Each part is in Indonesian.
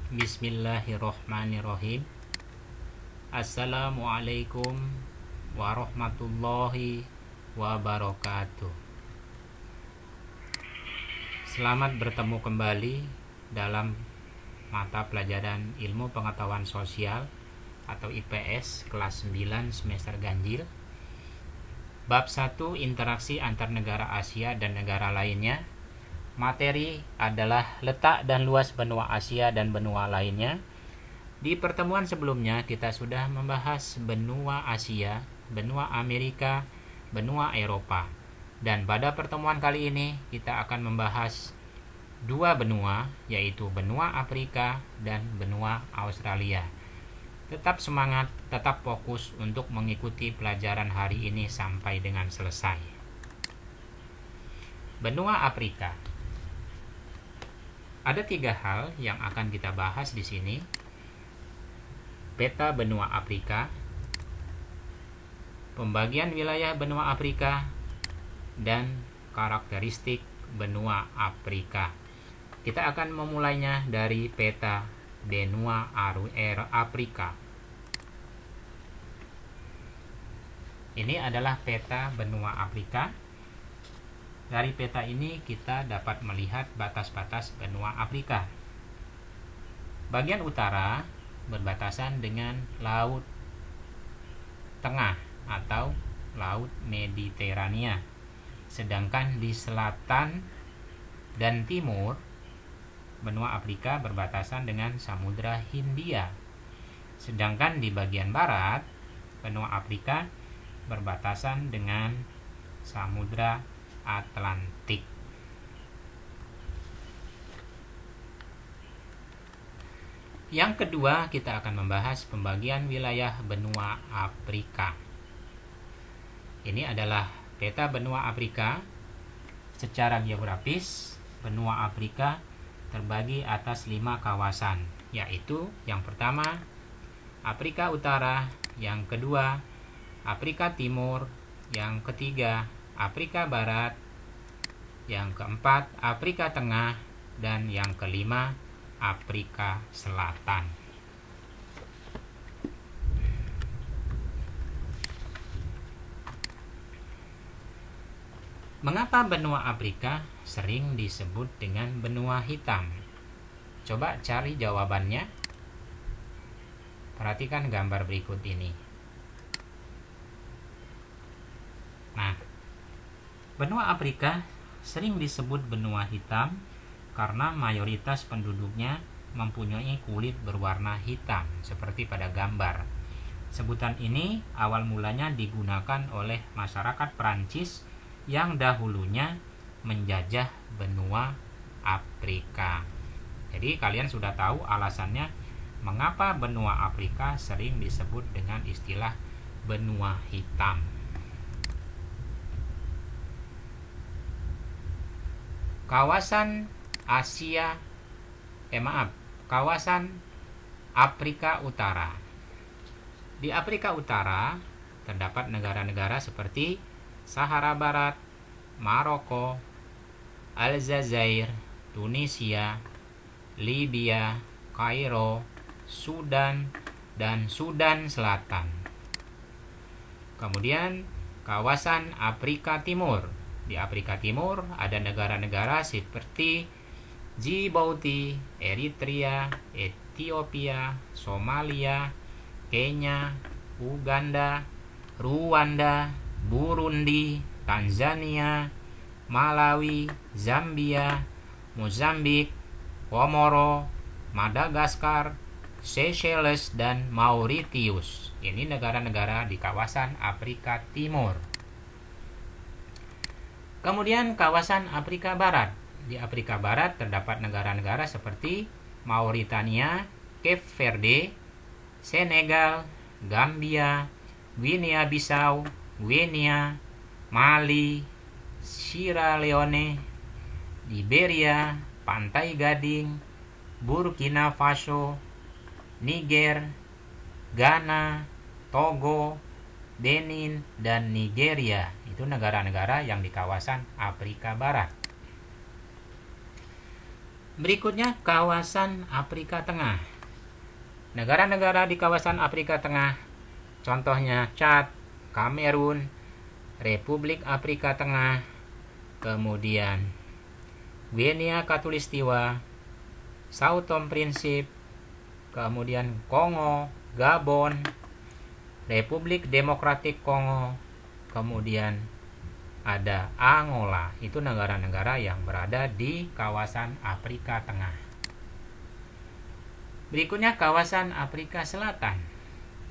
Bismillahirrohmanirrohim. Assalamualaikum warahmatullahi wabarakatuh. Selamat bertemu kembali dalam mata pelajaran Ilmu Pengetahuan Sosial atau IPS kelas 9 semester ganjil. Bab 1, interaksi antar negara Asia dan negara lainnya. Materi adalah letak dan luas benua Asia dan benua lainnya. Di pertemuan sebelumnya kita sudah membahas benua Asia, benua Amerika, benua Eropa. Dan pada pertemuan kali ini kita akan membahas dua benua, yaitu benua Afrika dan benua Australia. Tetap semangat, tetap fokus untuk mengikuti pelajaran hari ini sampai dengan selesai. Benua Afrika. Ada 3 hal yang akan kita bahas di sini. Peta benua Afrika, pembagian wilayah benua Afrika, dan karakteristik benua Afrika. Kita akan memulainya dari peta benua Afrika. Ini adalah peta benua Afrika. Dari peta ini kita dapat melihat batas-batas benua Afrika. Bagian utara berbatasan dengan Laut Tengah atau Laut Mediterania. Sedangkan di selatan dan timur benua Afrika berbatasan dengan Samudra Hindia. Sedangkan di bagian barat benua Afrika berbatasan dengan Samudra Atlantik. Yang kedua, kita akan membahas pembagian wilayah benua Afrika. Ini adalah peta benua Afrika. Secara geografis, benua Afrika terbagi atas 5 kawasan, yaitu yang pertama Afrika Utara, yang kedua Afrika Timur, yang ketiga Afrika Barat, yang keempat Afrika Tengah, dan yang kelima Afrika Selatan. Mengapa benua Afrika sering disebut dengan benua hitam? Coba cari jawabannya. Perhatikan gambar berikut ini. Nah, benua Afrika sering disebut benua hitam karena mayoritas penduduknya mempunyai kulit berwarna hitam seperti pada gambar. Sebutan ini awal mulanya digunakan oleh masyarakat Prancis yang dahulunya menjajah benua Afrika. Jadi kalian sudah tahu alasannya mengapa benua Afrika sering disebut dengan istilah benua hitam. Kawasan Afrika Utara. Di Afrika Utara terdapat negara-negara seperti Sahara Barat, Maroko, Aljazair, Tunisia, Libya, Kairo, Sudan, dan Sudan Selatan. Kemudian kawasan Afrika Timur. Di Afrika Timur ada negara-negara seperti Djibouti, Eritrea, Ethiopia, Somalia, Kenya, Uganda, Rwanda, Burundi, Tanzania, Malawi, Zambia, Mozambik, Komoro, Madagaskar, Seychelles, dan Mauritius. Ini negara-negara di kawasan Afrika Timur. Kemudian kawasan Afrika Barat. Di Afrika Barat terdapat negara-negara seperti Mauritania, Cape Verde, Senegal, Gambia, Guinea Bissau, Guinea, Mali, Sierra Leone, Liberia, Pantai Gading, Burkina Faso, Niger, Ghana, Togo, Benin, dan Nigeria. Itu negara-negara yang di kawasan Afrika Barat. Berikutnya kawasan Afrika Tengah. Negara-negara di kawasan Afrika Tengah, contohnya Chad, Kamerun, Republik Afrika Tengah, kemudian Guinea Khatulistiwa, Sao Tome Principe, kemudian Kongo, Gabon, Republik Demokratik Kongo, kemudian ada Angola. Itu negara-negara yang berada di kawasan Afrika Tengah. Berikutnya kawasan Afrika Selatan.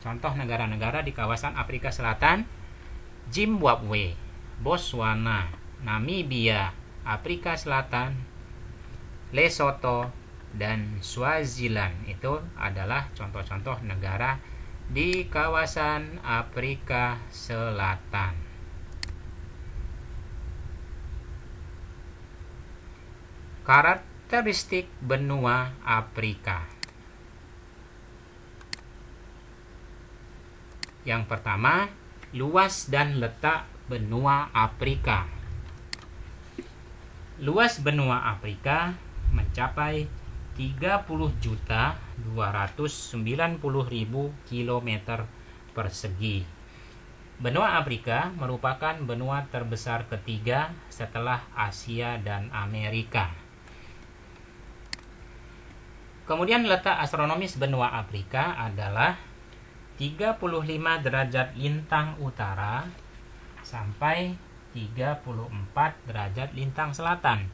Contoh negara-negara di kawasan Afrika Selatan: Zimbabwe, Botswana, Namibia, Afrika Selatan, Lesotho, dan Swaziland. Itu adalah contoh-contoh negara di kawasan Afrika Selatan. Karakteristik benua Afrika. Yang pertama, luas dan letak benua Afrika. Luas benua Afrika mencapai 30.290.000 km persegi. Benua Afrika merupakan benua terbesar ketiga setelah Asia dan Amerika. Kemudian letak astronomis benua Afrika adalah 35 derajat lintang utara sampai 34 derajat lintang selatan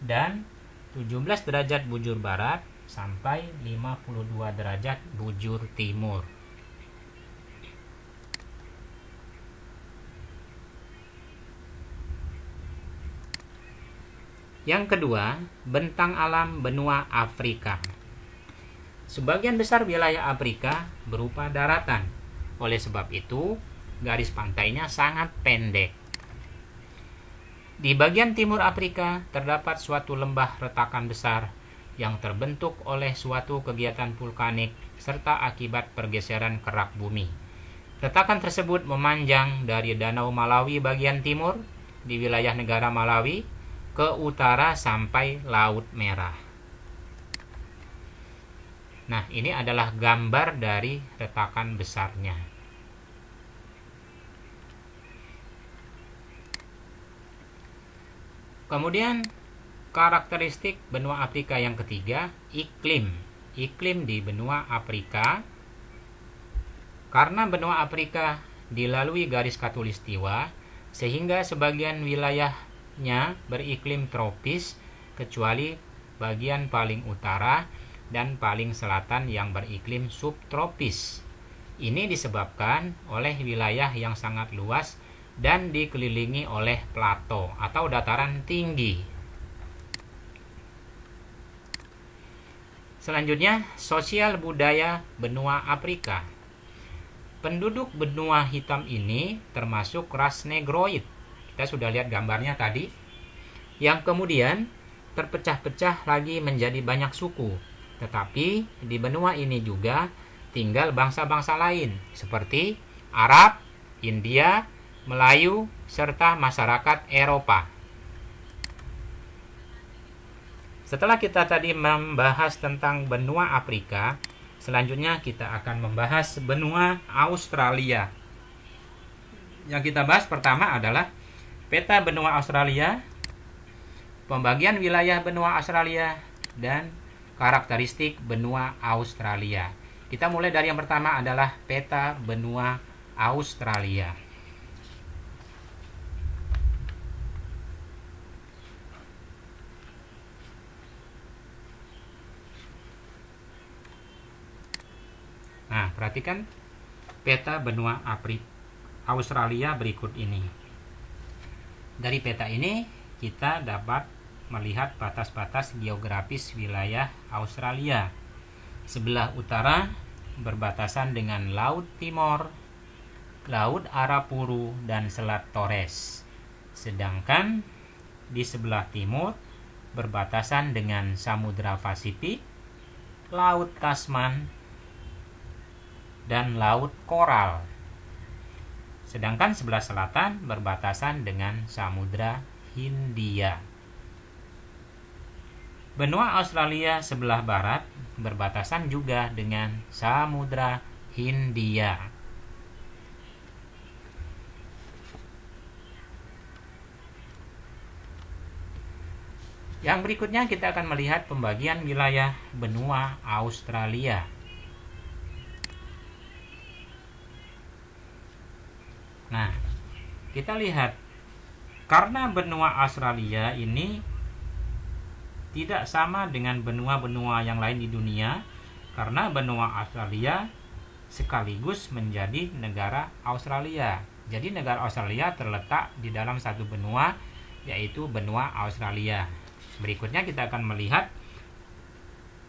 dan 17 derajat bujur barat sampai 52 derajat bujur timur. Yang kedua, bentang alam benua Afrika. Sebagian besar wilayah Afrika berupa daratan. Oleh sebab itu, garis pantainya sangat pendek. Di bagian timur Afrika terdapat suatu lembah retakan besar yang terbentuk oleh suatu kegiatan vulkanik serta akibat pergeseran kerak bumi. Retakan tersebut memanjang dari Danau Malawi bagian timur di wilayah negara Malawi ke utara sampai Laut Merah. Nah, ini adalah gambar dari retakan besarnya. Kemudian, karakteristik benua Afrika yang ketiga, iklim. Iklim di benua Afrika. Karena benua Afrika dilalui garis khatulistiwa, sehingga sebagian wilayahnya beriklim tropis, kecuali bagian paling utara dan paling selatan yang beriklim subtropis. Ini disebabkan oleh wilayah yang sangat luas dan dikelilingi oleh plato atau dataran tinggi. Selanjutnya, sosial budaya benua Afrika. Penduduk benua hitam ini termasuk ras Negroid. Kita sudah lihat gambarnya tadi. Yang kemudian terpecah-pecah lagi menjadi banyak suku. Tetapi di benua ini juga tinggal bangsa-bangsa lain seperti Arab, India, Melayu, serta masyarakat Eropa. Setelah kita tadi membahas tentang benua Afrika, selanjutnya kita akan membahas benua Australia. Yang kita bahas pertama adalah peta benua Australia, pembagian wilayah benua Australia, dan karakteristik benua Australia. Kita mulai dari yang pertama adalah peta benua Australia. Nah, perhatikan peta benua Australia berikut ini. Dari peta ini kita dapat melihat batas-batas geografis wilayah Australia. Sebelah utara berbatasan dengan Laut Timor, Laut Arafuru, dan Selat Torres. Sedangkan di sebelah timur berbatasan dengan Samudra Pasifik, Laut Tasman, dan Laut Koral. Sedangkan sebelah selatan berbatasan dengan Samudra Hindia. Benua Australia sebelah barat berbatasan juga dengan Samudra Hindia. Yang berikutnya kita akan melihat pembagian wilayah benua Australia. Nah, kita lihat karena benua Australia ini tidak sama dengan benua-benua yang lain di dunia, karena benua Australia sekaligus menjadi negara Australia. Jadi negara Australia terletak di dalam satu benua, yaitu benua Australia. Berikutnya kita akan melihat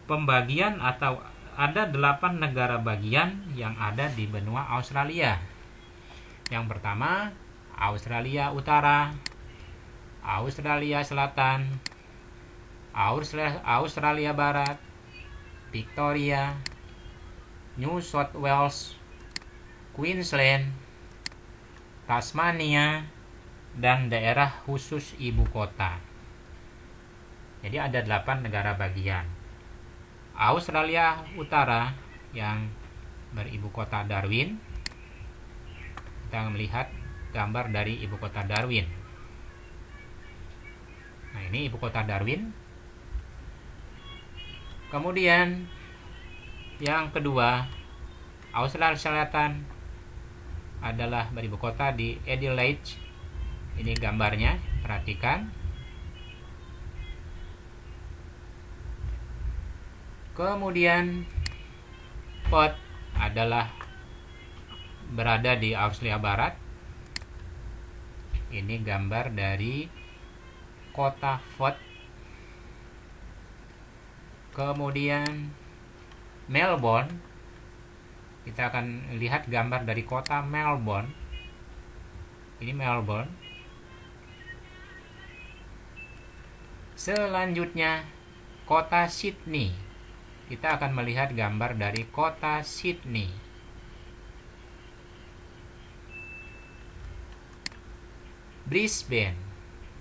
pembagian atau ada 8 negara bagian yang ada di benua Australia. Yang pertama, Australia Utara, Australia Selatan, Australia Barat, Victoria, New South Wales, Queensland, Tasmania, dan daerah khusus ibu kota. Jadi ada 8 negara bagian. Australia Utara yang beribu kota Darwin. Kita melihat gambar dari ibu kota Darwin. Nah, ini ibu kota Darwin. Kemudian yang kedua, Australia Selatan adalah beribu kota di Adelaide. Ini gambarnya, perhatikan. Kemudian Perth adalah berada di Australia Barat. Ini gambar dari kota Perth. Kemudian Melbourne, kita akan lihat gambar dari kota Melbourne. Ini Melbourne. Selanjutnya kota Sydney. Kita akan melihat gambar dari kota Sydney. Brisbane,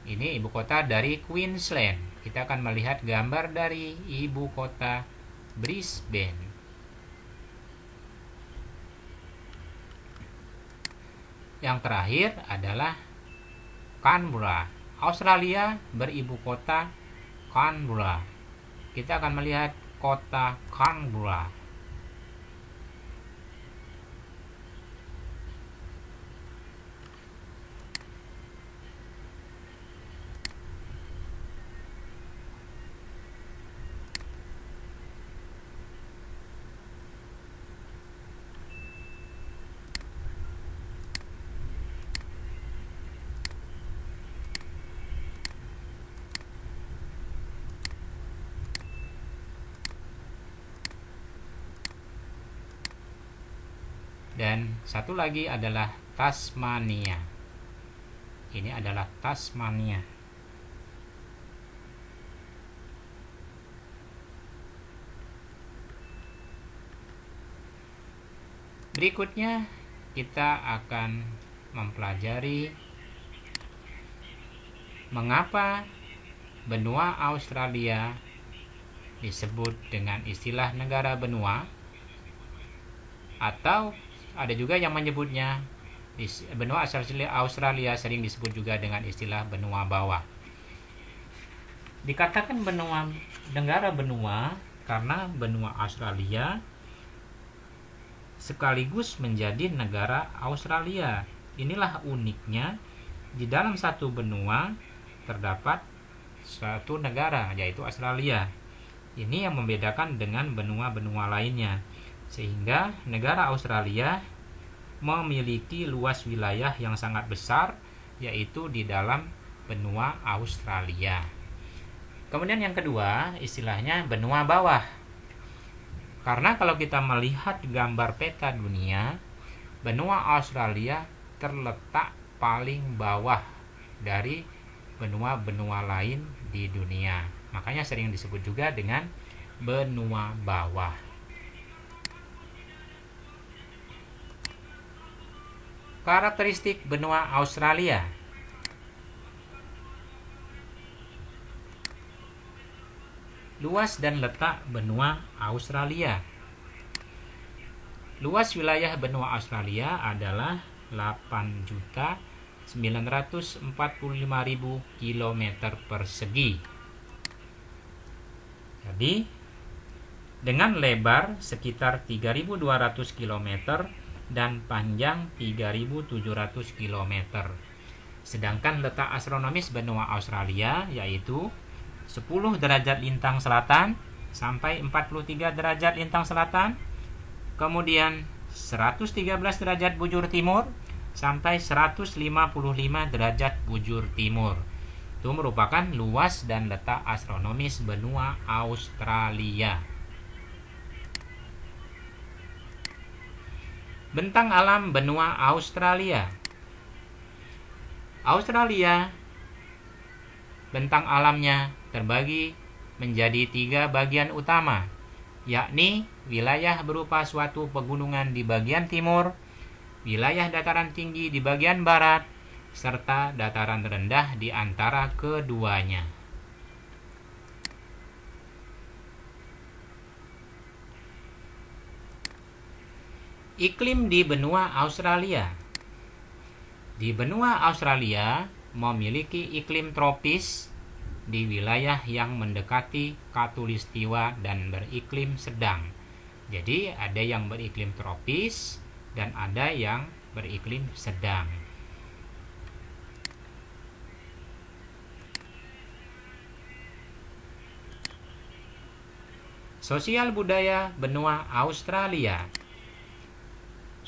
ini ibu kota dari Queensland. Kita akan melihat gambar dari ibu kota Brisbane. Yang terakhir adalah Canberra. Australia beribu kota Canberra. Kita akan melihat kota Canberra. Dan satu lagi adalah Tasmania. Ini adalah Tasmania. Berikutnya kita akan mempelajari mengapa benua Australia disebut dengan istilah negara benua, atau ada juga yang menyebutnya benua Australia sering disebut juga dengan istilah benua bawah. Dikatakan negara benua karena benua Australia sekaligus menjadi negara Australia. Inilah uniknya, di dalam satu benua terdapat satu negara, yaitu Australia. Ini yang membedakan dengan benua-benua lainnya, sehingga negara Australia memiliki luas wilayah yang sangat besar, yaitu di dalam benua Australia. Kemudian yang kedua, istilahnya benua bawah. Karena kalau kita melihat gambar peta dunia, benua Australia terletak paling bawah dari benua-benua lain di dunia. Makanya sering disebut juga dengan benua bawah. Karakteristik benua Australia. Luas dan letak benua Australia. Luas wilayah benua Australia adalah 8.945.000 km persegi. Jadi, dengan lebar sekitar 3.200 km dan panjang 3.700 km. Sedangkan letak astronomis benua Australia yaitu 10 derajat lintang selatan sampai 43 derajat lintang selatan, kemudian 113 derajat bujur timur sampai 155 derajat bujur timur. Itu merupakan luas dan letak astronomis benua Australia. Bentang alam benua Australia. Australia, bentang alamnya terbagi menjadi 3 bagian utama, yakni wilayah berupa suatu pegunungan di bagian timur, wilayah dataran tinggi di bagian barat, serta dataran rendah di antara keduanya. Iklim di benua Australia. Di benua Australia memiliki iklim tropis di wilayah yang mendekati khatulistiwa dan beriklim sedang. Jadi ada yang beriklim tropis dan ada yang beriklim sedang. Sosial budaya benua Australia.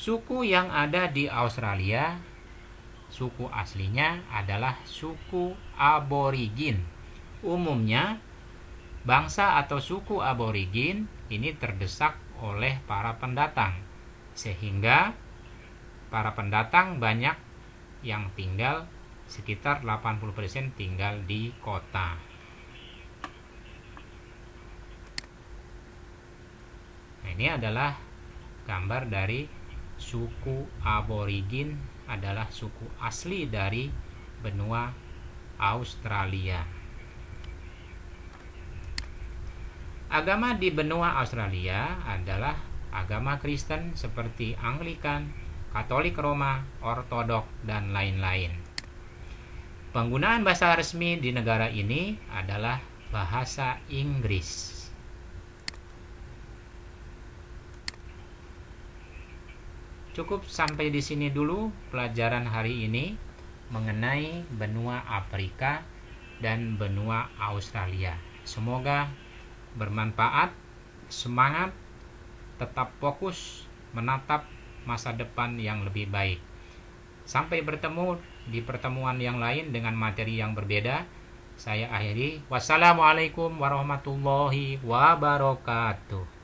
Suku yang ada di Australia, suku aslinya adalah suku aborigin. Umumnya, bangsa atau suku aborigin ini terdesak oleh para pendatang, sehingga para pendatang banyak yang tinggal, sekitar 80% tinggal di kota. Nah, ini adalah gambar dari suku aborigin, adalah suku asli dari benua Australia. Agama di benua Australia adalah agama Kristen seperti Anglikan, Katolik Roma, Ortodok, dan lain-lain. Penggunaan bahasa resmi di negara ini adalah bahasa Inggris. Cukup sampai di sini dulu pelajaran hari ini mengenai benua Afrika dan benua Australia. Semoga bermanfaat, semangat, tetap fokus menatap masa depan yang lebih baik. Sampai bertemu di pertemuan yang lain dengan materi yang berbeda. Saya akhiri. Wassalamualaikum warahmatullahi wabarakatuh.